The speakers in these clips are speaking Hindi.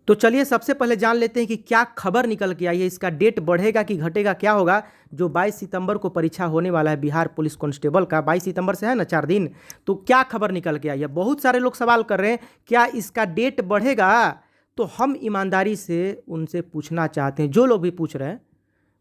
तो चलिए सबसे पहले जान लेते हैं कि क्या खबर निकल के आई है, इसका डेट बढ़ेगा कि घटेगा, क्या होगा। जो 22 सितंबर को परीक्षा होने वाला है बिहार पुलिस कांस्टेबल का, 22 सितंबर से है ना 4 दिन। तो क्या खबर निकल के आई है, बहुत सारे लोग सवाल कर रहे हैं क्या इसका डेट बढ़ेगा। तो हम ईमानदारी से उनसे पूछना चाहते हैं, जो लोग भी पूछ रहे हैं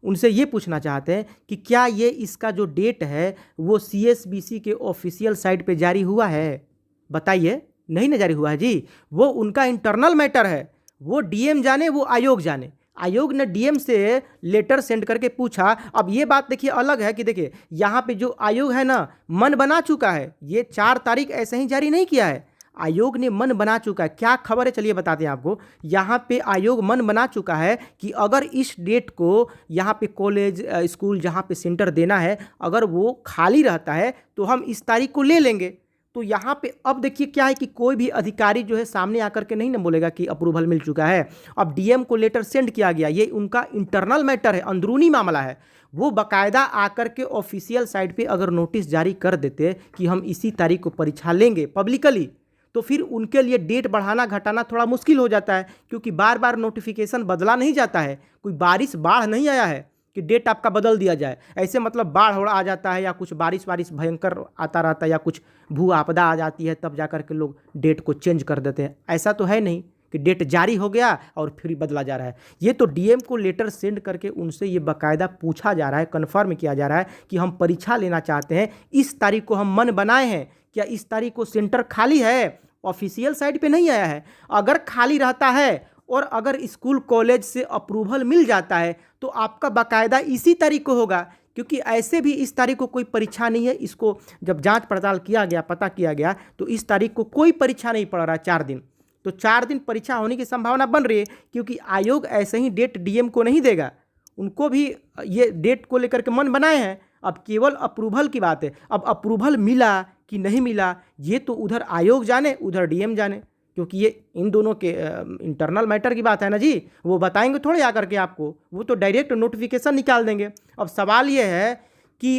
उनसे ये पूछना चाहते हैं कि क्या ये इसका जो डेट है वो CSBC के ऑफिशियल साइट पे जारी हुआ है। बताइए, नहीं ना जारी हुआ है जी। वो उनका इंटरनल मैटर है, वो डीएम जाने, वो आयोग जाने। आयोग ने डीएम से लेटर सेंड करके पूछा। अब ये बात देखिए अलग है कि देखिए यहाँ पे जो आयोग है ना मन बना चुका है, ये 4 तारीख ऐसे ही जारी नहीं किया है, आयोग ने मन बना चुका है। क्या खबर है चलिए बताते हैं आपको। यहाँ पे आयोग मन बना चुका है कि अगर इस डेट को यहाँ पे कॉलेज स्कूल जहाँ पे सेंटर देना है अगर वो खाली रहता है तो हम इस तारीख को ले लेंगे। तो यहाँ पे अब देखिए क्या है कि कोई भी अधिकारी जो है सामने आकर के नहीं ना बोलेगा कि अप्रूवल मिल चुका है। अब डीएम को लेटर सेंड किया गया, ये उनका इंटरनल मैटर है, अंदरूनी मामला है। वो बाकायदा आकर के ऑफिशियल साइट पे अगर नोटिस जारी कर देते कि हम इसी तारीख को परीक्षा लेंगे पब्लिकली, तो फिर उनके लिए डेट बढ़ाना घटाना थोड़ा मुश्किल हो जाता है, क्योंकि बार बार नोटिफिकेशन बदला नहीं जाता है। कोई बारिश बाढ़ नहीं आया है कि डेट आपका बदल दिया जाए, ऐसे मतलब बाढ़ आ जाता है या कुछ बारिश भयंकर आता रहता है या कुछ भू आपदा आ जाती है तब जाकर के लोग डेट को चेंज कर देते हैं। ऐसा तो है नहीं कि डेट जारी हो गया और फिर बदला जा रहा है। ये तो डीएम को लेटर सेंड करके उनसे ये बाकायदा पूछा जा रहा है, कन्फर्म किया जा रहा है कि हम परीक्षा लेना चाहते हैं, इस तारीख को हम मन बनाए हैं, क्या इस तारीख को सेंटर खाली है। ऑफिशियल साइट पे नहीं आया है। अगर खाली रहता है और अगर स्कूल कॉलेज से अप्रूवल मिल जाता है तो आपका बाकायदा इसी तारीख को होगा, क्योंकि ऐसे भी इस तारीख को कोई परीक्षा नहीं है। इसको जब जांच पड़ताल किया गया, पता किया गया तो इस तारीख को कोई परीक्षा नहीं पड़ रहा है 4 दिन। तो 4 दिन परीक्षा होने की संभावना बन रही है, क्योंकि आयोग ऐसे ही डेट डीएम को नहीं देगा, उनको भी ये डेट को लेकर के मन बनाए हैं। अब केवल अप्रूवल की बात है, अब अप्रूवल मिला कि नहीं मिला ये तो उधर आयोग जाने उधर डीएम जाने, क्योंकि ये इन दोनों के इंटरनल मैटर की बात है ना जी। वो बताएंगे थोड़े आकर के आपको, वो तो डायरेक्ट नोटिफिकेशन निकाल देंगे। अब सवाल ये है कि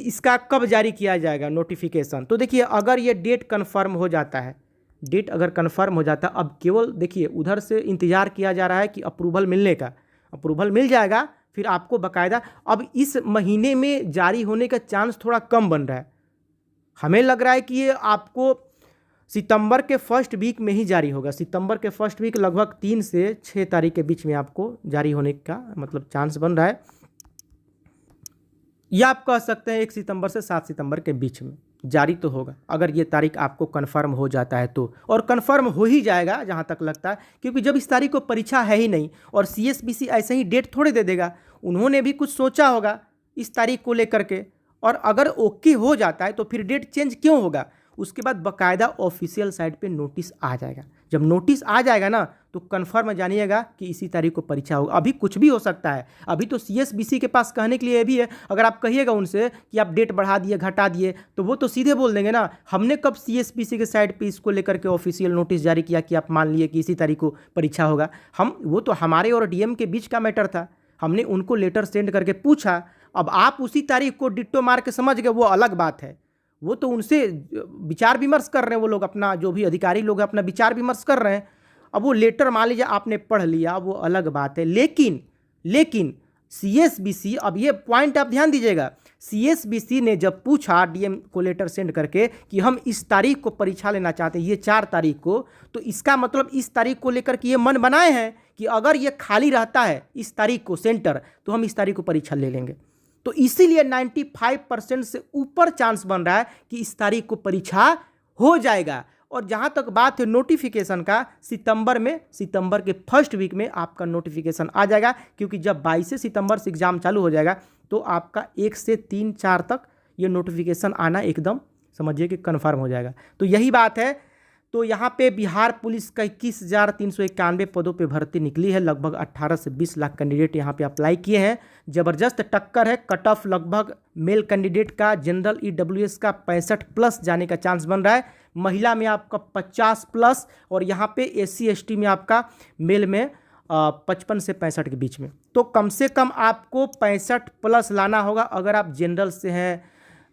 इसका कब जारी किया जाएगा नोटिफिकेशन। तो देखिए अगर ये डेट कन्फर्म हो जाता है, डेट अगर कन्फर्म हो जाता है, अब केवल देखिए उधर से इंतज़ार किया जा रहा है कि अप्रूवल मिलने का। अप्रूवल मिल जाएगा फिर आपको बाकायदा अब इस महीने में जारी होने का चांस थोड़ा कम बन रहा है। हमें लग रहा है कि ये आपको सितंबर के फर्स्ट वीक में ही जारी होगा। सितंबर के फर्स्ट वीक लगभग 3 से 6 तारीख के बीच में आपको जारी होने का मतलब चांस बन रहा है, या आप कह सकते हैं 1 सितंबर से 7 सितंबर के बीच में जारी तो होगा, अगर ये तारीख आपको कन्फर्म हो जाता है तो। और कन्फर्म हो ही जाएगा जहाँ तक लगता है, क्योंकि जब इस तारीख को परीक्षा है ही नहीं और CSBC ऐसे ही डेट थोड़े दे देगा, उन्होंने भी कुछ सोचा होगा इस तारीख को लेकर के। और अगर ओके हो जाता है तो फिर डेट चेंज क्यों होगा। उसके बाद बाकायदा ऑफिशियल साइट पे नोटिस आ जाएगा। जब नोटिस आ जाएगा ना तो कन्फर्म जानिएगा कि इसी तारीख को परीक्षा होगा। अभी कुछ भी हो सकता है, अभी तो CSBC के पास कहने के लिए भी है। अगर आप कहिएगा उनसे कि आप डेट बढ़ा दिए घटा दिए तो वो तो सीधे बोल देंगे ना, हमने कब CSBC के साइट पे इसको लेकर के ऑफिशियल नोटिस जारी किया कि आप मान लिए कि इसी तारीख को परीक्षा होगा। वो तो हमारे और डीएम के बीच का मैटर था, हमने उनको लेटर सेंड करके पूछा। अब आप उसी तारीख को डिट्टो मार के समझ गए, वो अलग बात है। वो तो उनसे विचार विमर्श कर रहे हैं, वो लोग अपना जो भी अधिकारी लोग हैं अपना विचार विमर्श कर रहे हैं। अब वो लेटर मान लीजिए आपने पढ़ लिया, वो अलग बात है। लेकिन CSBC, अब ये पॉइंट आप ध्यान दीजिएगा, CSBC ने जब पूछा डीएम को लेटर सेंड करके कि हम इस तारीख को परीक्षा लेना चाहते हैं, ये 4 तारीख को, तो इसका मतलब इस तारीख को लेकर के ये मन बनाए हैं कि अगर ये खाली रहता है इस तारीख को सेंटर तो हम इस तारीख को परीक्षा ले लेंगे। तो इसीलिए 95% से ऊपर चांस बन रहा है कि इस तारीख को परीक्षा हो जाएगा। और जहां तक बात है नोटिफिकेशन का, सितंबर के फर्स्ट वीक में आपका नोटिफिकेशन आ जाएगा, क्योंकि जब 22 सितंबर से एग्जाम चालू हो जाएगा तो आपका 1 से 3-4 तक ये नोटिफिकेशन आना एकदम समझिए कि कन्फर्म हो जाएगा। तो यही बात है। तो यहाँ पे बिहार पुलिस का 21,391 पदों पे भर्ती निकली है। लगभग 18 से 20 लाख कैंडिडेट यहाँ पे अप्लाई किए हैं। ज़बरदस्त टक्कर है। कट ऑफ लगभग मेल कैंडिडेट का जनरल EWS का 65+ जाने का चांस बन रहा है। महिला में आपका 50+, और यहाँ पे SC ST में आपका मेल में 55 से 65 के बीच में। तो कम से कम आपको 65+ लाना होगा अगर आप जनरल से हैं,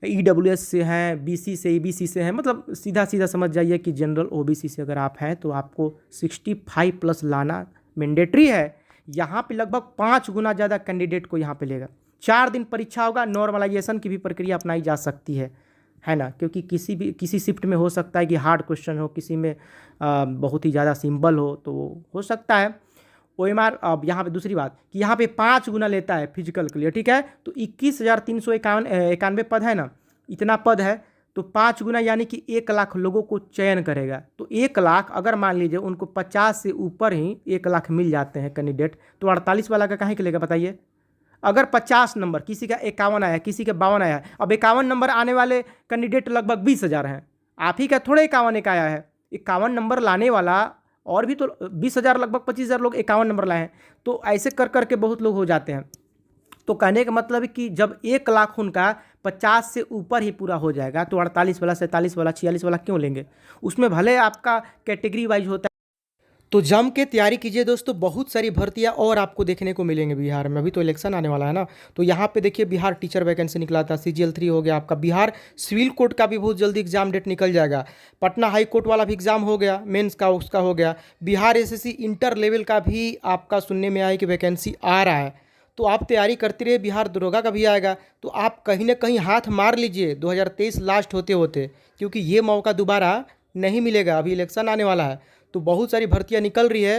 EWS से हैं, BC से, EBC से हैं, मतलब सीधा सीधा समझ जाइए कि जनरल OBC से अगर आप हैं तो आपको 65 प्लस लाना मैंडेटरी है। यहाँ पे लगभग 5 गुना ज़्यादा कैंडिडेट को यहाँ पे लेगा। 4 दिन परीक्षा होगा, नॉर्मलाइजेशन की भी प्रक्रिया अपनाई जा सकती है ना, क्योंकि किसी शिफ्ट में हो सकता है कि हार्ड क्वेश्चन हो, किसी में बहुत ही ज़्यादा सिंपल हो, तो हो सकता है। OMR अब यहाँ पे दूसरी बात कि यहाँ पे 5 गुना लेता है फिजिकल के लिए, ठीक है। तो 21,391 पद है ना, इतना पद है, तो 5 गुना यानी कि 1 लाख लोगों को चयन करेगा। तो 1 लाख अगर मान लीजिए उनको 50 से ऊपर ही 1 लाख मिल जाते हैं कैंडिडेट, तो 48 वाला का काहे के लेगा बताइए। अगर 50 नंबर, किसी का 51 आया, किसी का 52 आया, अब 51 नंबर आने वाले कैंडिडेट लगभग 20,000 हैं। आप ही का थोड़े 51 एक आया है, 51 नंबर लाने वाला और भी तो 20,000 लगभग 25,000 लोग 51 नंबर लाए हैं। तो ऐसे कर करके बहुत लोग हो जाते हैं। तो कहने का मतलब है कि जब 1 लाख उनका 50 से ऊपर ही पूरा हो जाएगा, तो 48 वाला, 47 वाला, 46 वाला क्यों लेंगे। उसमें भले आपका कैटेगरी वाइज होता है। तो जम के तैयारी कीजिए दोस्तों, बहुत सारी भर्तियां और आपको देखने को मिलेंगे बिहार में। अभी तो इलेक्शन आने वाला है ना, तो यहाँ पे देखिए बिहार टीचर वैकेंसी निकला था, CGL 3 हो गया आपका। बिहार सिविल कोर्ट का भी बहुत जल्दी एग्जाम डेट निकल जाएगा। पटना हाई कोर्ट वाला भी एग्जाम हो गया, मेंस का उसका हो गया। बिहार SSC इंटर लेवल का भी आपका सुनने में आया कि वैकेंसी आ रहा है। तो आप तैयारी करते रहिए, बिहार दरोगा का भी आएगा। तो आप कहीं ना कहीं हाथ मार लीजिए 2023 लास्ट होते होते, क्योंकि ये मौका दोबारा नहीं मिलेगा। अभी इलेक्शन आने वाला है, तो बहुत सारी भर्तियां निकल रही है।